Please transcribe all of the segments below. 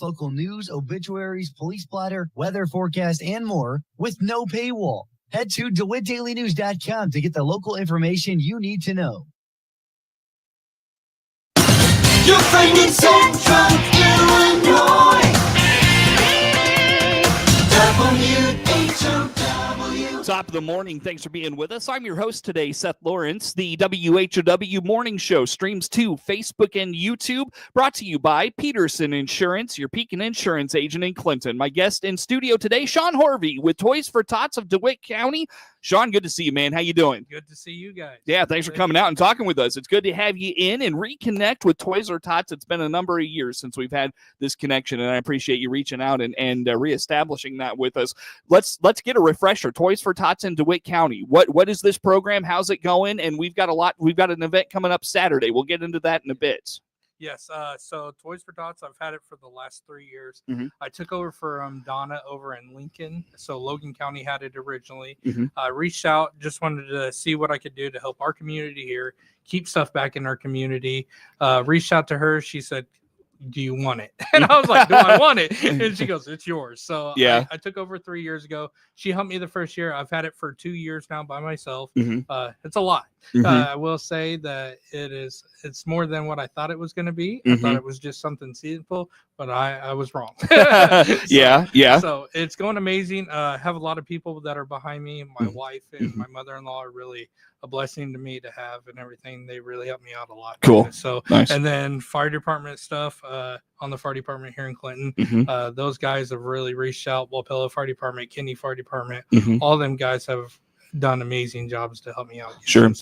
Local news, obituaries, police splatter, weather forecast, and more with no paywall. Head to DeWittDailyNews.com to get the local information you need to know. Your friend in Central Illinois. WHOW. Top of the morning. Thanks for being with us. I'm your host today, Seth Lawrence. The WHOW Morning Show streams to Facebook and YouTube, brought to you by Peterson Insurance, your Pekin Insurance agent in Clinton. My guest in studio today, Shawn Horve with Toys for Tots of DeWitt County. Shawn, good to see you, man. How you doing? Good to see you guys. Yeah, thanks for coming out and talking with us. It's good to have you in and reconnect with Toys for Tots. It's been a number of years since we've had this connection, and I appreciate you reaching out and reestablishing that with us. Let's get a refresher. Toys for Tots in DeWitt County. What is this program? How's it going? And we've got an event coming up Saturday. We'll get into that in a bit. Yes, so Toys for Tots, I've had it for the last 3 years. Mm-hmm. I took over for Donna over in Lincoln, so Logan County had it originally. Mm-hmm. I reached out, just wanted to see what I could do to help our community here, keep stuff back in our community. Reached out to her, she said, do you want it? And I was like, do I want it? And she goes, it's yours. So yeah, I took over 3 years ago. She helped me the first year. I've had it for 2 years now by myself. Mm-hmm. It's a lot. Mm-hmm. I will say that it's more than what I thought it was going to be. Mm-hmm. I thought it was just something seasonal, but I was wrong. Yeah. So it's going amazing. I have a lot of people that are behind me. My Mm-hmm. wife and my mother-in-law are really a blessing to me to have and everything. They really help me out a lot. Cool. So, nice. And then fire department stuff on the fire department here in Clinton. Mm-hmm. Those guys have really reached out. Wapello Fire Department, Kinney Fire Department. Mm-hmm. All them guys have done amazing jobs to help me out. Sure.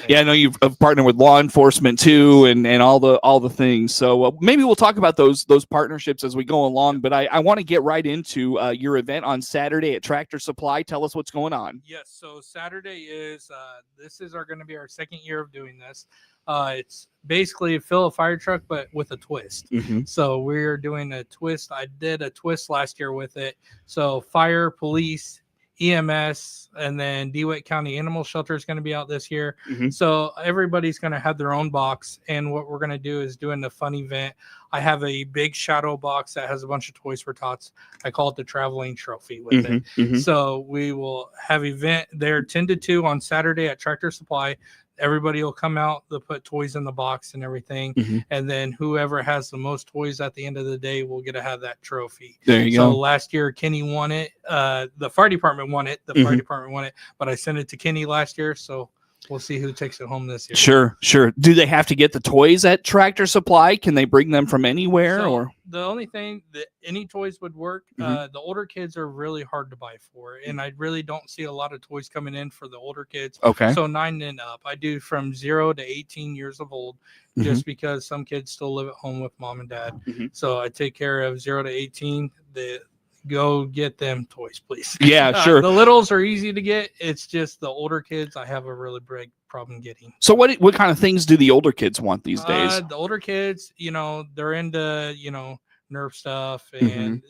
Yeah, I know you've partnered with law enforcement too, and all the things. So maybe we'll talk about those partnerships as we go along. But I want to get right into your event on Saturday at Tractor Supply. Tell us what's going on. Yes. So Saturday is going to be our second year of doing this. It's basically fill a fire truck, but with a twist. Mm-hmm. So we're doing a twist. I did a twist last year with it. So fire, police, EMS, and then DeWitt County Animal Shelter is going to be out this year. Mm-hmm. So everybody's going to have their own box. And what we're going to do is doing a fun event. I have a big shadow box that has a bunch of Toys for Tots. I call it the traveling trophy with it. Mm-hmm. So we will have event there 10 to 2 on Saturday at Tractor Supply. Everybody will come out, they'll put toys in the box and everything. Mm-hmm. And then whoever has the most toys at the end of the day will get to have that trophy. There you So go. last year, Kenny won it. The fire department won it. The fire department won it. But I sent it to Kenny last year. So we'll see who takes it home this year. Sure. Do they have to get the toys at Tractor Supply? Can they bring them from anywhere? So or the only thing that any toys would work, the older kids are really hard to buy for. And I really don't see a lot of toys coming in for the older kids. Okay. So 9 and up. I do from 0 to 18 years of old, just because some kids still live at home with mom and dad. Mm-hmm. So I take care of 0 to 18. Go get them toys, please. Yeah, sure. The littles are easy to get. It's just the older kids I have a really big problem getting. So what kind of things do the older kids want these days? The older kids, they're into, Nerf stuff and,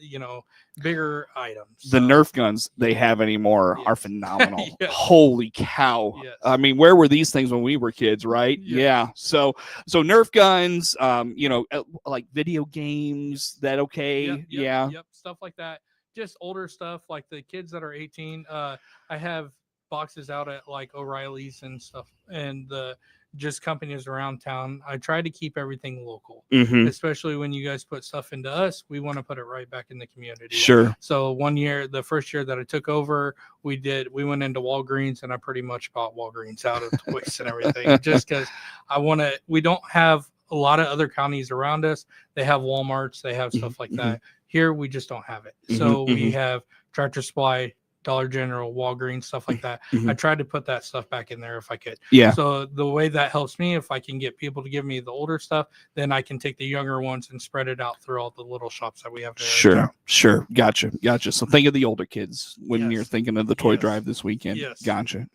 bigger items. The Nerf guns they have anymore are phenomenal. Yeah. Holy cow. Yes. I mean, where were these things when we were kids, right? Yes. Yeah. So Nerf guns, like video games, that okay? Yep, stuff like that. Just older stuff like the kids that are 18. I have boxes out at like O'Reilly's and stuff and just companies around town. I try to keep everything local, especially when you guys put stuff into us. We want to put it right back in the community. Sure. So one year, the first year that I took over, we went into Walgreens and I pretty much bought Walgreens out of toys and everything just because we don't have a lot of other counties around us. They have Walmarts, they have stuff like that. Here, we just don't have it. So we have Tractor Supply, Dollar General, Walgreens, stuff like that. I tried to put that stuff back in there if I could. Yeah. So the way that helps me, if I can get people to give me the older stuff, then I can take the younger ones and spread it out through all the little shops that we have. Sure. Gotcha. So think of the older kids when you're thinking of the toy drive this weekend. Yes. Gotcha.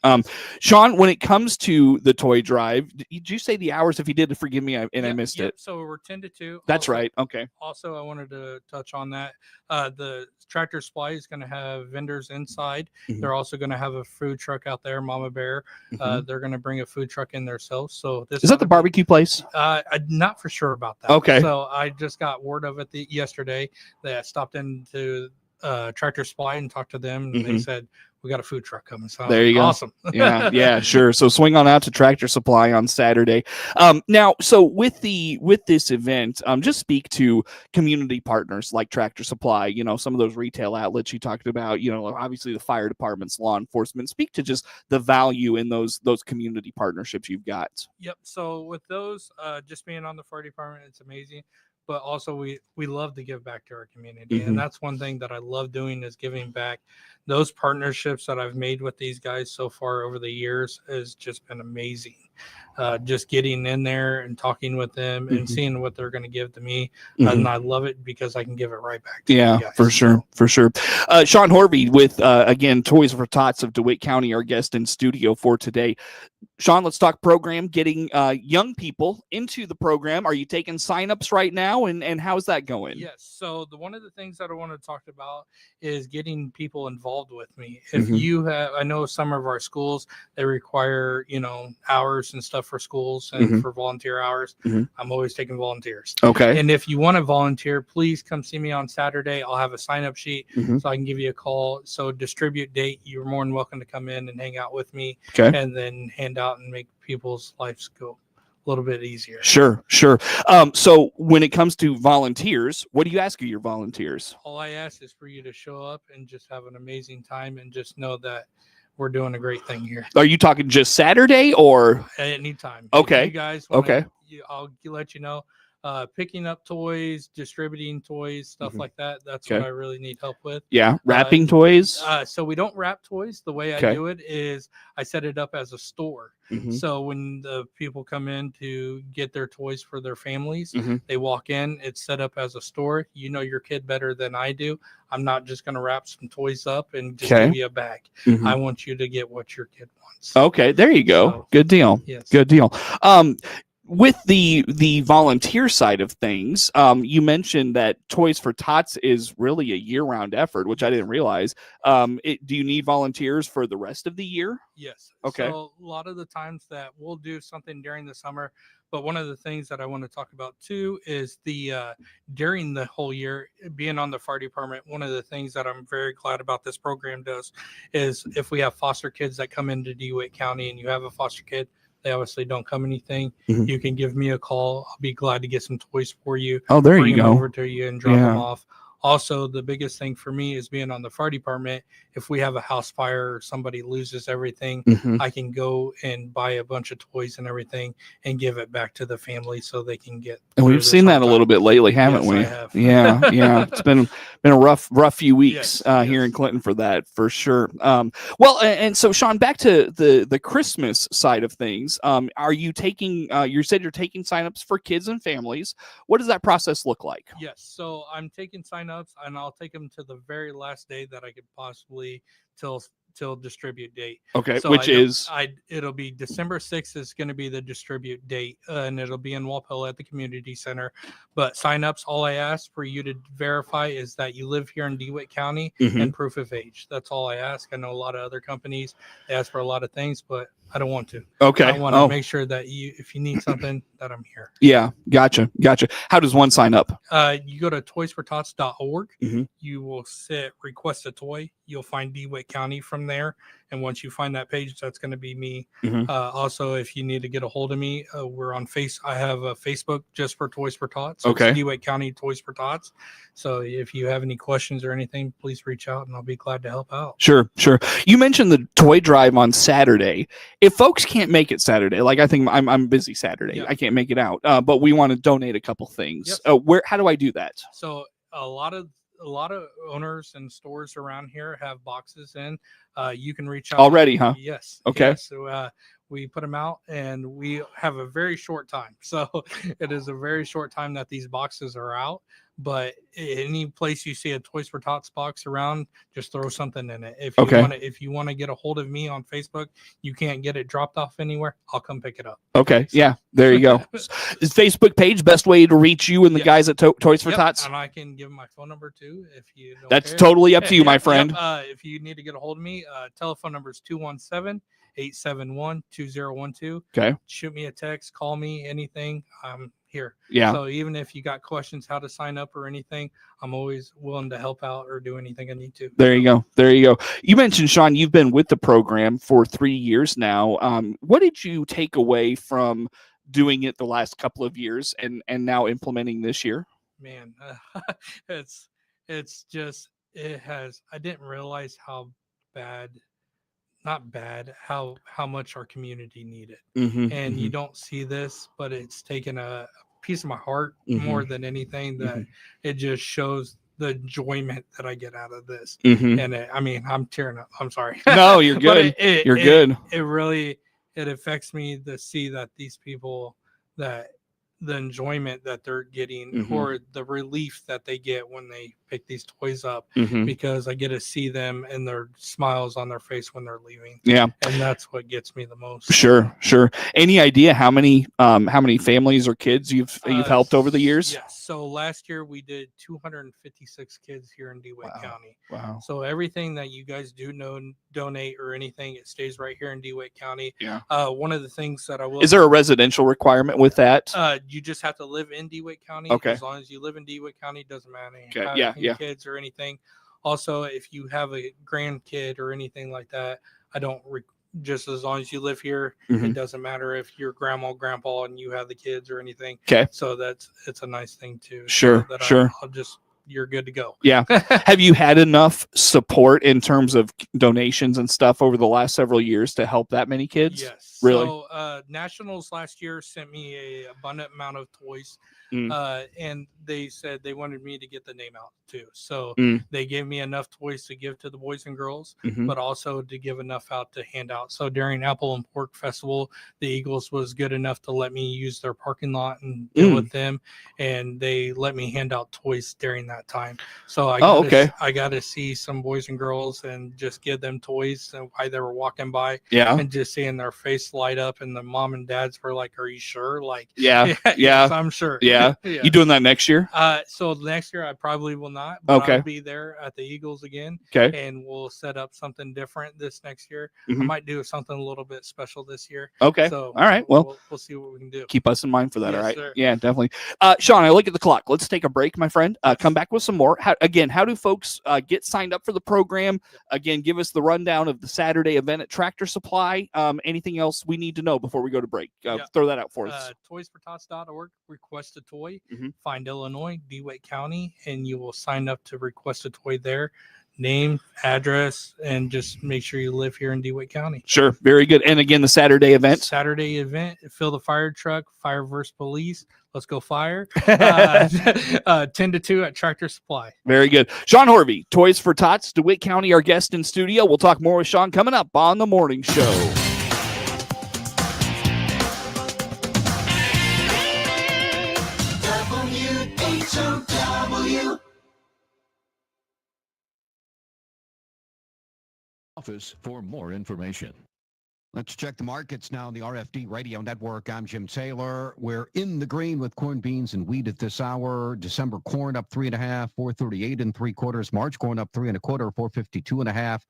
Shawn, when it comes to the toy drive, did you say the hours? If you did, forgive me, I missed it. So we're 10 to 2. That's right. Okay. Also, I wanted to touch on that. The Tractor Supply is going to have vendors inside outside. Mhm. They're also going to have a food truck out there, Mama Bear. Mhm. They're going to bring a food truck in themselves. So this Is that the barbecue place? I'm not for sure about that. Okay. So I just got word of it yesterday. That I stopped into Tractor Supply and talked to them, and they Mhm. said we got a food truck coming. So I was There like, you go. awesome. Yeah, sure. So swing on out to Tractor Supply on Saturday. Now, so with this event, just speak to community partners like Tractor Supply. You know, some of those retail outlets you talked about. You know, obviously the fire departments, law enforcement. Speak to just the value in those community partnerships you've got. Yep. So with those, just being on the fire department, it's amazing. But also we love to give back to our community, Mhm. and that's one thing that I love doing is giving back. Those partnerships that I've made with these guys so far over the years has just been amazing. Just getting in there and talking with them and Mhm. seeing what they're going to give to me, Mhm. and I love it because I can give it right back to Yeah, you guys. for sure, for sure. Shawn Horve with again Toys for Tots of DeWitt County, our guest in studio for today. Shawn, let's talk program, getting young people into the program. Are you taking signups right now, and how's that going? Yes. So one of the things that I want to talk about is getting people involved with me. If Mhm. you have, I know some of our schools, they require, hours and stuff for schools and Mhm. for volunteer hours. Mhm. I'm always taking volunteers. Okay. And if you want to volunteer, please come see me on Saturday. I'll have a sign up sheet Mhm. so I can give you a call. So distribute date, you're more than welcome to come in and hang out with me Okay. and then hand out and make people's lives go a little bit easier. Sure, sure. So when it comes to volunteers, what do you ask of your volunteers? All I ask is for you to show up and just have an amazing time and just know that we're doing a great thing here Are you talking just Saturday or? at any time. Okay. If you guys want Okay. I'll let you know. Picking up toys, distributing toys, stuff Mhm. like that. That's Okay. what I really need help with. Yeah, wrapping toys. So we don't wrap toys. The way I Okay. do it is I set it up as a store. Mhm. So when the people come in to get their toys for their families, Mhm. they walk in, it's set up as a store. You know your kid better than I do. I'm not just going to wrap some toys up and just Okay. give you a bag. Mhm. I want you to get what your kid wants. Okay, there you go. So, Good deal. yes. Good deal. With the volunteer side of things, you mentioned that Toys for Tots is really a year-round effort, which I didn't realize. Do you need volunteers for the rest of the year? Yes. Okay. So a lot of the times that we'll do something during the summer, but one of the things that I want to talk about too is the during the whole year being on the fire department. One of the things that I'm very glad about this program does is if we have foster kids that come into DeWitt County and you have a foster kid, they obviously don't come anything. Mhm. You can give me a call. I'll be glad to get some toys for you. Oh, there Bring you them go. over to you and drop them Yeah. off. Also, the biggest thing for me is being on the fire department. If we have a house fire or somebody loses everything, Mhm. I can go and buy a bunch of toys and everything and give it back to the family so they can get. And through we've this seen that hard a little time. bit lately, haven't Yes, we? I have. Yeah, yeah. It's been a rough few weeks Yes, here in yes. Clinton for that, for sure. Well, and so Shawn, back to the Christmas side of things. Are you taking? You said you're taking signups for kids and families. What does that process look like? Yes. So I'm taking signups and I'll take them to the very last day that I could possibly till distribute date. Okay, So which is it'll be December 6th is going to be the distribute date, and it'll be in Walpole at the community center. But signups, all I ask for you to verify is that you live here in DeWitt County Mhm. and proof of age. That's all I ask. I know a lot of other companies, they ask for a lot of things, but I don't want to. okay. I want to make sure that if you need something, that I'm here. Yeah, gotcha. How does one sign up? You go to toysfortots.org. Mhm. You will request a toy. You'll find DeWitt County from there. And once you find that page, that's going to be me. Mhm. Also, if you need to get a hold of me, we're on I have a Facebook just for Toys for Tots. Okay. It's DeWitt County Toys for Tots. So if you have any questions or anything, please reach out and I'll be glad to help out. Sure. You mentioned the toy drive on Saturday. If folks can't make it Saturday, like I think I'm busy Saturday, Yeah. I can't make it out. But we want to donate a couple things. Yes. How do I do that? So a lot of owners and stores around here have boxes in. You can reach out Already, huh? Yes. Okay. Yes. So We put them out, and we have a very short time. So it is a very short time that these boxes are out. But any place you see a Toys for Tots box around, just throw something in it. If you want to get a hold of me on Facebook, you can't get it dropped off anywhere, I'll come pick it up. Okay. So. Yeah. There you go. Is Facebook page best way to reach you and the guys at Toys for Tots? And I can give my phone number too if you don't That's care. totally up to you, my friend. If you need to get a hold of me, telephone number is 217-871-2012. Okay. Shoot me a text, call me, anything. I'm here. Yeah. So even if you got questions how to sign up or anything, I'm always willing to help out or do anything I need to. There you go. There you go. You mentioned, Shawn, you've been with the program for 3 years now. What did you take away from doing it the last couple of years and now implementing this year? Man, it's just, I didn't realize how much our community needed. And you don't see this, but it's taken a piece of my heart more than anything, that it just shows the enjoyment that I get out of this. And I'm tearing up. I'm sorry. No, you're good. You're good. It really, it affects me to see that these people, that the enjoyment that they're getting or the relief that they get when they pick these toys up, because I get to see them and their smiles on their face when they're leaving. Yeah. And that's what gets me the most. Sure. Any idea how many families or kids you've helped over the years? Yes. So last year we did 256 kids here in DeWitt County. Wow. So everything that you guys do donate or anything, it stays right here in DeWitt County. Yeah. One of the things that I will. Is there a residential requirement with that? You just have to live in DeWitt County. Okay. As long as you live in DeWitt County, doesn't matter. Okay. Yeah. Kids or anything. Also, if you have a grandkid or anything like that, I don't. Just as long as you live here, it doesn't matter if you're grandma, grandpa, and you have the kids or anything. Okay. So it's a nice thing too. Sure. You're good to go. Yeah. Have you had enough support in terms of donations and stuff over the last several years to help that many kids? Yes. Really? So Nationals last year sent me a abundant amount of toys. And they said they wanted me to get the name out too. So they gave me enough toys to give to the boys and girls, but also to give enough out to hand out. So during Apple and Pork Festival, the Eagles was good enough to let me use their parking lot and deal with them. And they let me hand out toys during that time. So I got to see some boys and girls and just give them toys while they were walking by. Yeah. And just seeing their face light up, and the mom and dads were like, "Are you sure?" Like, yeah. Yes, I'm sure. Yeah. You doing that next year? So next year I probably will not. But I'll be there at the Eagles again. Okay. And we'll set up something different this next year. I might do something a little bit special this year. Okay. So all right. Well, we'll see what we can do. Keep us in mind for that. Yes, all right. Sir. Yeah, definitely. Shawn, I look at the clock. Let's take a break, my friend. Come back with some more. How do folks get signed up for the program? Again, give us the rundown of the Saturday event at Tractor Supply. Anything else we need to know before we go to break? Throw that out for us. toysfortots.org. Request a toy. Find Illinois, DeWitt County, and you will sign up to request a toy there. Name, address, and just make sure you live here in DeWitt County. Sure. Very good. And again, the Saturday event, fill the fire truck, fire versus police. Let's go fire. 10 to 2 at Tractor Supply. Very good. Shawn Horve, Toys for Tots, DeWitt County, our guest in studio. We'll talk more with Shawn coming up on the morning show. WHOW. Office for more information. Let's check the markets now on the RFD Radio Network. I'm Jim Taylor. We're in the green with corn, beans, and wheat at this hour. December corn up 3.5, 438 3/4. March corn up 3 1/4, 452.5.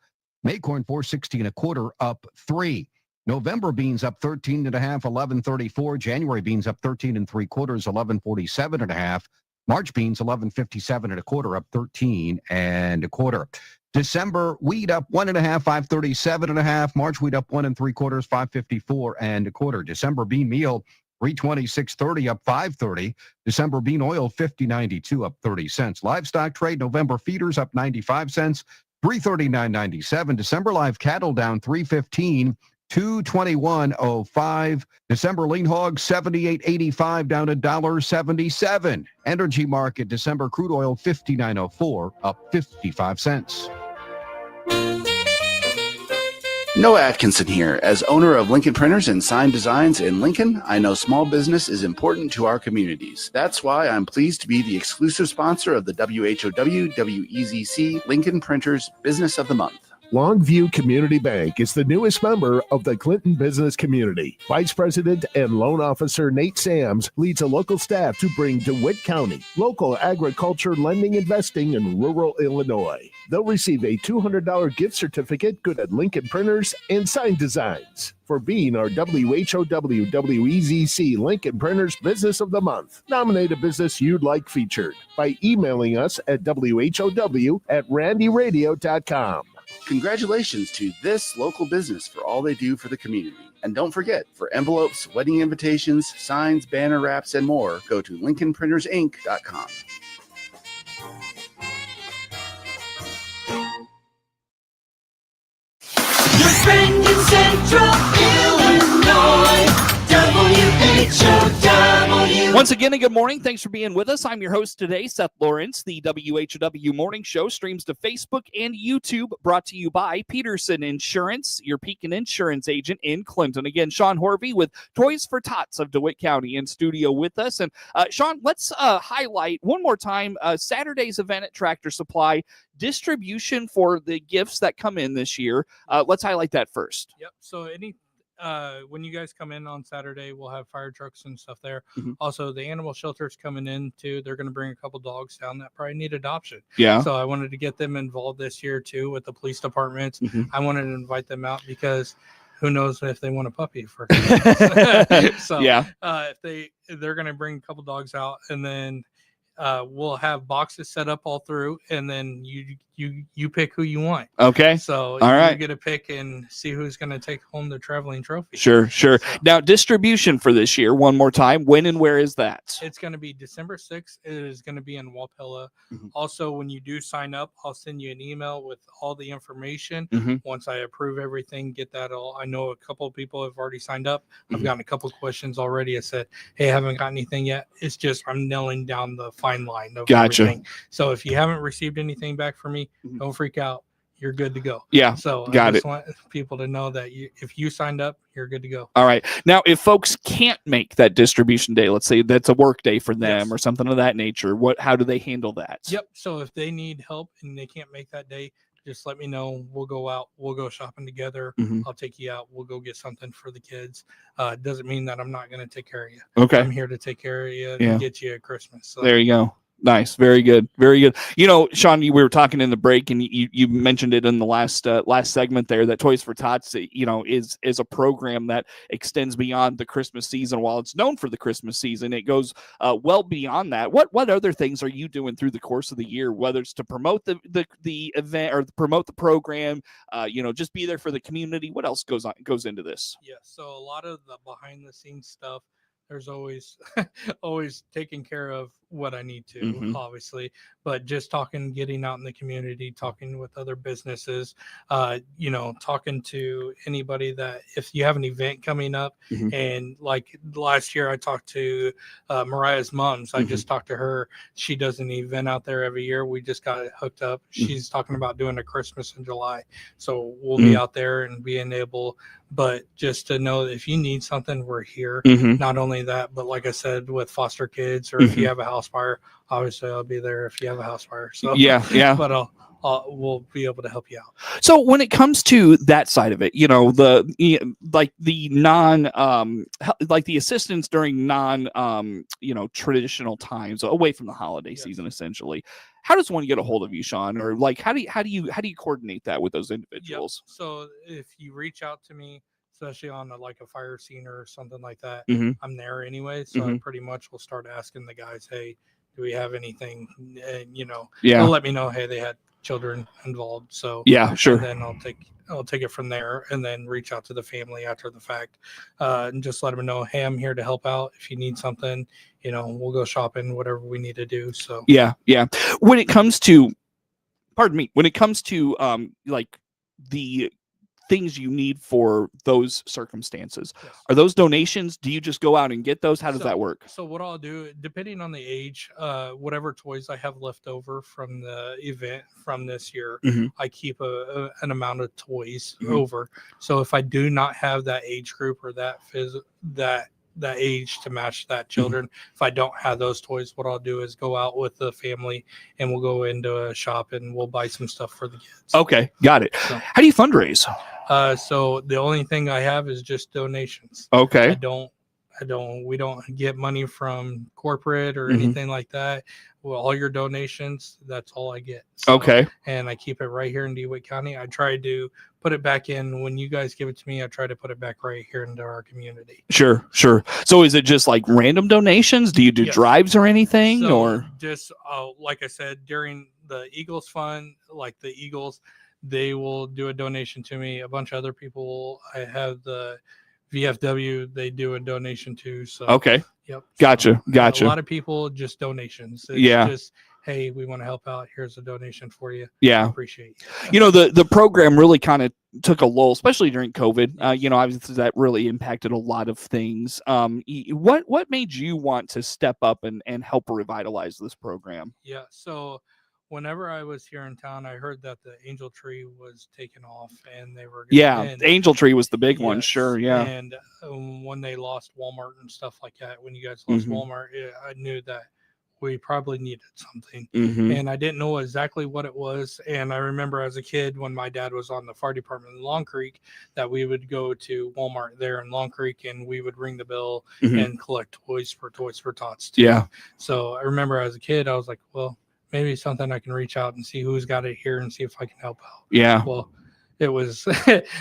May corn 460 1/4, up 3. November beans up 13.5, 1134. January beans up 13 3/4, 1147.5. March beans 1157 1/4, up 13 1/4. December wheat up 1.5, 537.5. March wheat up 1 3/4, 554 1/4. December bean meal 326.30, up 5.30. December bean oil 50.92, up 30 cents. Livestock trade November feeders up 95 cents, 339.97. December live cattle down 315. 221.05. December lean hog 78.85, down $1.77. Energy market December crude oil 59.04, up 55 cents. Noah Atkinson here. As owner of Lincoln Printers and Sign Designs in Lincoln, I know small business is important to our communities. That's why I'm pleased to be the exclusive sponsor of the WHOW WEZC Lincoln Printers Business of the Month. Longview Community Bank is the newest member of the Clinton business community. Vice President and Loan Officer Nate Sams leads a local staff to bring DeWitt County local agriculture lending investing in rural Illinois. They'll receive a $200 gift certificate good at Lincoln Printers and Sign Designs for being our WHOW WEZC Lincoln Printers Business of the Month. Nominate a business you'd like featured by emailing us at WHOW@randyradio.com. Congratulations to this local business for all they do for the community. And don't forget, for envelopes, wedding invitations, signs, banner wraps, and more, go to LincolnPrintersInc.com. Your friend in Central Illinois, WHOW. Once again, a good morning. Thanks for being with us. I'm your host today, Seth Lawrence. The WHOW Morning Show streams to Facebook and YouTube, brought to you by Peterson Insurance, your Pekin Insurance agent in Clinton. Again, Shawn Horve with Toys for Tots of DeWitt County in studio with us. And Shawn, let's highlight one more time Saturday's event at Tractor Supply, distribution for the gifts that come in this year. Let's highlight that first. Yep. So when you guys come in on Saturday, we'll have fire trucks and stuff there. Mm-hmm. Also, the animal shelter's coming in too. They're going to bring a couple dogs down that probably need adoption. Yeah. So I wanted to get them involved this year too with the police departments. Mm-hmm. I wanted to invite them out because who knows if they want a puppy for so yeah. If they're going to bring a couple dogs out, and then we'll have boxes set up all through, and then you pick who you want. Okay. So all right, you get to pick and see who's going to take home the traveling trophy. Sure. So, Now, distribution for this year, one more time, when and where is that? it's going to be December 6th. It is going to be in Wapella. Mm-hmm. Also, when you do sign up, I'll send you an email with all the information. Mm-hmm. Once I approve everything, get that all. I know a couple of people have already signed up. Mm-hmm. I've gotten a couple of questions already. I said, hey, I haven't got anything yet. It's just I'm nailing down the fine line of Gotcha. everything. So if you haven't received anything back from me, Mm-hmm. don't freak out. You're good to go. Yeah. So Got I just it. want people to know that if you signed up, you're good to go. All right. Now, if folks can't make that distribution day, let's say that's a work day for them Yes. or something of that nature, how do they handle that? Yep. So if they need help and they can't make that day, just let me know. We'll go out. We'll go shopping together. Mhm. I'll take you out. We'll go get something for the kids. Doesn't mean that I'm not going to take care of you. Okay. I'm here to take care of you Yeah. and get you at Christmas. So There you go. Nice. Very good. Very good. You know, Shawn, we were talking in the break, and you mentioned it in the last segment there, that Toys for Tots, is a program that extends beyond the Christmas season. While it's known for the Christmas season, it goes well beyond that. What other things are you doing through the course of the year, whether it's to promote the event or promote the program, just be there for the community? What else goes into this? yeah. So a lot of the behind the scenes stuff, there's always always taking care of what I need to, Mhm. obviously, but just getting out in the community, talking with other businesses, talking to anybody that if you have an event coming up. Mhm. And like last year I talked to Mariah's moms. I just talked to her. She does an event out there every year. We just got it hooked up. She's talking about doing a Christmas in July. So we'll be out there and being able, but just to know that if you need something, we're here. Mhm. Not only that, but like I said, with foster kids, or if you have a house fire, obviously I'll be there if you have a house fire. So Yeah. but we'll be able to help you out. So when it comes to that side of it, the assistance during traditional times away from the holiday season, essentially, how does one get a hold of you, Shawn? Or how do you coordinate that with those individuals? Yep. So if you reach out to me, especially on a fire scene or something like that, Mhm. I'm there anyway. So I pretty much will start asking the guys, hey, do we have anything? And, Yeah. they'll let me know, hey, they had children involved. So Yeah, sure. and then I'll take it from there, and then reach out to the family after the fact, and just let them know, hey, I'm here to help out. If you need something, we'll go shopping, whatever we need to do. So Yeah. When it comes to the things you need for those circumstances. Yes. Are those donations? Do you just go out and get those? How does So- that work? So what I'll do, depending on the age, whatever toys I have left over from the event from this year, Mhm. I keep an amount of toys Mhm. over. So if I do not have that age group or that that age to match that children, if I don't have those toys, what I'll do is go out with the family and we'll go into a shop and we'll buy some stuff for the kids. Okay, got it. So- How do you fundraise? So the only thing I have is just donations. Okay. We don't get money from corporate or Mhm. anything like that. Well, all your donations, that's all I get. So- Okay. And I keep it right here in DeWitt County. I try to put it back in when you guys give it to me. I try to put it back right here into our community. Sure. So is it just like random donations? Do you do Yes. drives or anything? So or just like I said, during the Eagles Fund, like the Eagles, they will do a donation to me. A bunch of other people, I have the VFW, they do a donation to. So okay. yep. Gotcha. A lot of people just donations. It's Yeah. just, hey, we want to help out. Here's a donation for you. I Yeah. appreciate you. You know, the program really kind of took a lull, especially during COVID. You know, obviously that really impacted a lot of things. What made you want to step up and help revitalize this program? Yeah. So whenever I was here in town, I heard that the Angel Tree was taken off and they were Yeah, and- Angel Tree was the big one. Yes, Sure. Yeah. And when they lost Walmart and stuff like that, when you guys lost Mhm. Walmart, I knew that we probably needed something. Mhm. And I didn't know exactly what it was. And I remember as a kid when my dad was on the fire department in Long Creek, that we would go to Walmart there in Long Creek and we would ring the bell Mhm. and collect Toys for Tots too. Yeah. So I remember as a kid, I was like, well, maybe something I can reach out and see who's got it here and see if I can help out. Yeah. Well, it was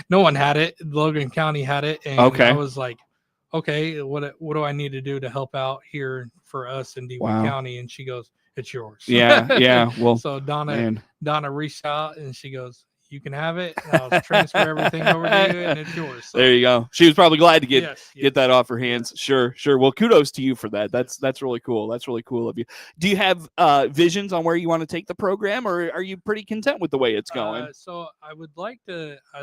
no one had it. Logan County had it, and Okay. I was like, okay, what do I need to do to help out here for us in DeWitt Wow. County? And she goes, it's yours. Yeah. Yeah. Well, So Donna man. reached out and she goes, you can have it. And I'll transfer everything over to you, and it's yours. So, There you go. She was probably glad to get yes, get that off her hands. Sure. Well, kudos to you for that. That's really cool. That's really cool of you. Do you have visions on where you want to take the program, or are you pretty content with the way it's going? So I'd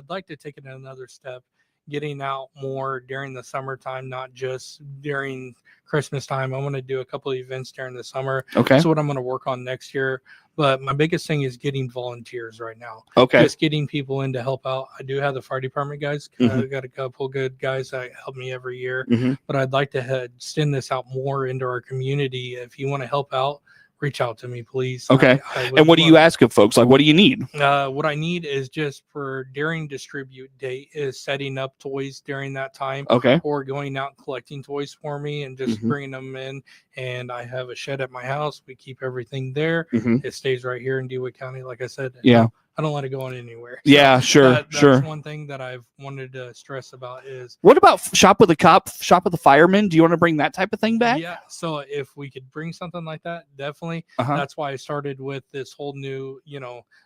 like to take it another step, getting out more during the summertime, not just during Christmas time. I want to do a couple of events during the summer. Okay. That's what I'm going to work on next year. But my biggest thing is getting volunteers right now. Okay. Just getting people in to help out. I do have the fire department guys. Mhm. I've got a couple good guys that help me every year. Mhm. But I'd like to extend this out more into our community. If you want to help out, reach out to me, please. Okay. I would And what do you love- ask of folks? Like, what do you need? What I need is just for during distribute date is setting up toys during that time, Okay. or going out and collecting toys for me and just Mhm. bringing them in. And I have a shed at my house. We keep everything there. Mhm. It stays right here in DeWitt County. Like I said, Yeah. I don't let it go anywhere. So Yeah. Sure. that's Sure. one thing that I've wanted to stress about is What about shop with a cop, shop with a fireman? Do you want to bring that type of thing back? yeah. So if we could bring something like that, definitely. Uh-huh. That's why I started with this whole new,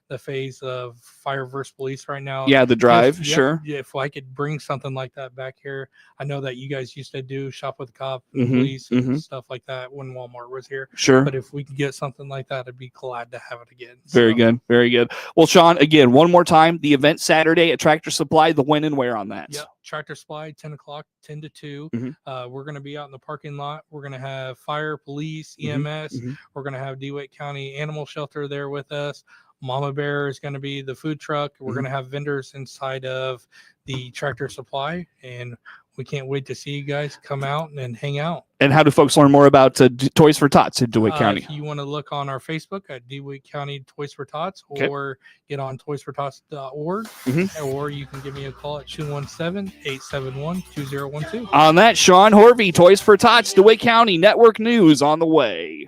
the phase of fire versus police right now. Yeah. The drive. If- Sure. yeah, if I could bring something like that back here, I know that you guys used to do shop with the cop, Mhm, police, and mhm. stuff like that when Walmart was here. Sure. But if we could get something like that, I'd be glad to have it again. Very So, good. Very good. Well, Shawn, again, one more time, the event Saturday at Tractor Supply, the when and where on that? Yeah, Tractor Supply, 10 o'clock, 10 to 2. Mhm. We're going to be out in the parking lot. We're going to have fire, police, Mhm, EMS. mhm. We're going to have DeWitt County Animal Shelter there with us. Mama Bear is going to be the food truck. We're Mhm. going to have vendors inside of the Tractor Supply, and we can't wait to see you guys come out and hang out. And how do folks learn more about Toys for Tots in DeWitt County? If you want to look on our Facebook at DeWitt County Toys for Tots, Okay. or get on toysfortots.org, Mhm. or you can give me a call at 217-871-2012. On that, Shawn Horve, Toys for Tots, DeWitt County Network News on the way.